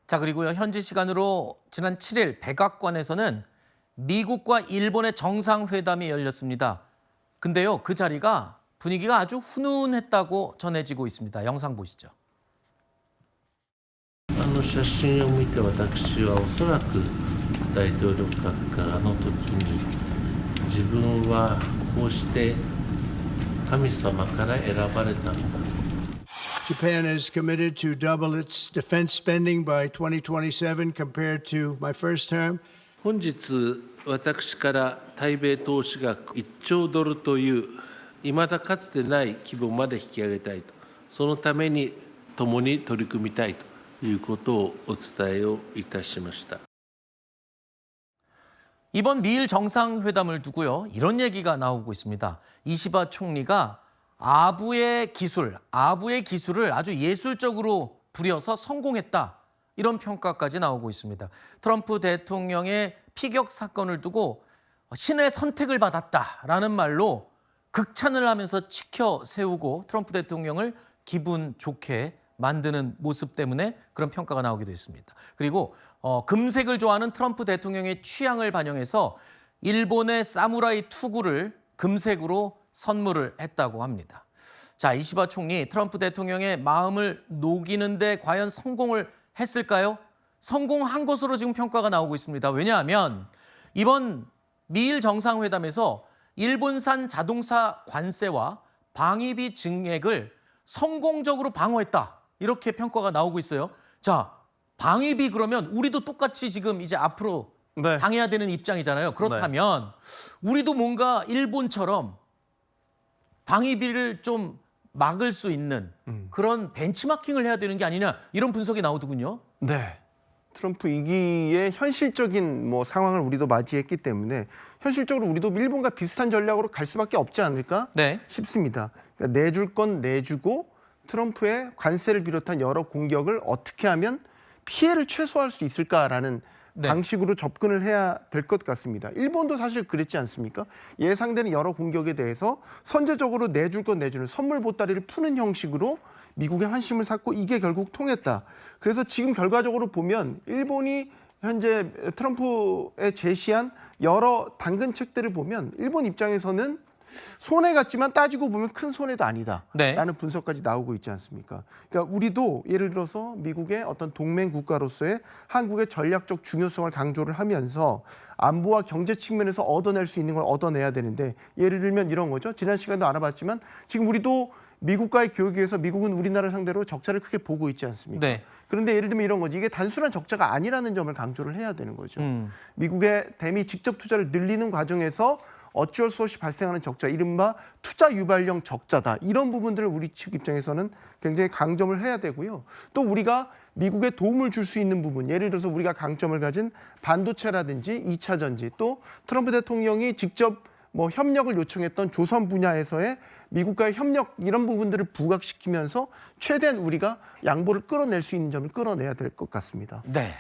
자, 그리고요. 현지 시간으로 지난 7일 백악관에서는 미국과 일본의 정상회담이 열렸습니다. 근데요, 그 자리가 분위기가 아주 훈훈했다고 전해지고 있습니다. 영상 보시죠. 写真を見て私はおそらく大統領閣下があの時に自分はこうして神様から選ばれたんだ Japan is committed to double its defense spending by 2027 compared to my first term. 本日私から対米投資額1兆ドルという未だかつてない規模まで引き上げたいとそのために共に取り組みたいということをお伝えをいたしました。 이번 미일 정상회담을 두고요. 이런 얘기가 나오고 있습니다. 이시바 총리가 아부의 기술을 아주 예술적으로 부려서 성공했다. 이런 평가까지 나오고 있습니다. 트럼프 대통령의 피격 사건을 두고 신의 선택을 받았다라는 말로 극찬을 하면서 치켜 세우고 트럼프 대통령을 기분 좋게 만드는 모습 때문에 그런 평가가 나오기도 했습니다. 그리고 금색을 좋아하는 트럼프 대통령의 취향을 반영해서 일본의 사무라이 투구를 금색으로 선물을 했다고 합니다. 자, 이시바 총리, 트럼프 대통령의 마음을 녹이는데 과연 성공을 했을까요? 성공한 것으로 지금 평가가 나오고 있습니다. 왜냐하면 이번 미일 정상회담에서 일본산 자동차 관세와 방위비 증액을 성공적으로 방어했다. 이렇게 평가가 나오고 있어요. 자, 방위비 그러면 우리도 똑같이 지금 이제 앞으로 당해야 되는 입장이잖아요. 그렇다면 우리도 뭔가 일본처럼 방위비를 좀 막을 수 있는 그런 벤치마킹을 해야 되는 게 아니냐 이런 분석이 나오더군요. 네. 트럼프 2기의 현실적인 상황을 우리도 맞이했기 때문에 현실적으로 우리도 일본과 비슷한 전략으로 갈 수밖에 없지 않을까 싶습니다. 그러니까 내줄 건 내주고 트럼프의 관세를 비롯한 여러 공격을 어떻게 하면 피해를 최소화할 수 있을까라는 방식으로 접근을 해야 될 것 같습니다. 일본도 사실 그랬지 않습니까? 예상되는 여러 공격에 대해서 선제적으로 내줄 건 내주는 선물 보따리를 푸는 형식으로 미국의 환심을 샀고 이게 결국 통했다. 그래서 지금 결과적으로 보면 일본이 현재 트럼프에 제시한 여러 당근책들을 보면 일본 입장에서는 손해 같지만 따지고 보면 큰 손해도 아니다라는 분석까지 나오고 있지 않습니까? 그러니까 우리도 예를 들어서 미국의 어떤 동맹 국가로서의 한국의 전략적 중요성을 강조를 하면서 안보와 경제 측면에서 얻어낼 수 있는 걸 얻어내야 되는데 예를 들면 이런 거죠. 지난 시간도 알아봤지만 지금 우리도 미국과의 교역에서 미국은 우리나라를 상대로 적자를 크게 보고 있지 않습니까? 그런데 예를 들면 이런 거지. 이게 단순한 적자가 아니라는 점을 강조를 해야 되는 거죠. 미국의 대미 직접 투자를 늘리는 과정에서 어쩔 수 없이 발생하는 적자, 이른바 투자 유발령 적자다. 이런 부분들을 우리 측 입장에서는 굉장히 강점을 해야 되고요. 또 우리가 미국에 도움을 줄 수 있는 부분, 예를 들어서 우리가 강점을 가진 반도체라든지 2차 전지, 또 트럼프 대통령이 직접 협력을 요청했던 조선 분야에서의 미국과의 협력 이런 부분들을 부각시키면서 최대한 우리가 양보를 끌어낼 수 있는 점을 끌어내야 될 것 같습니다. 네.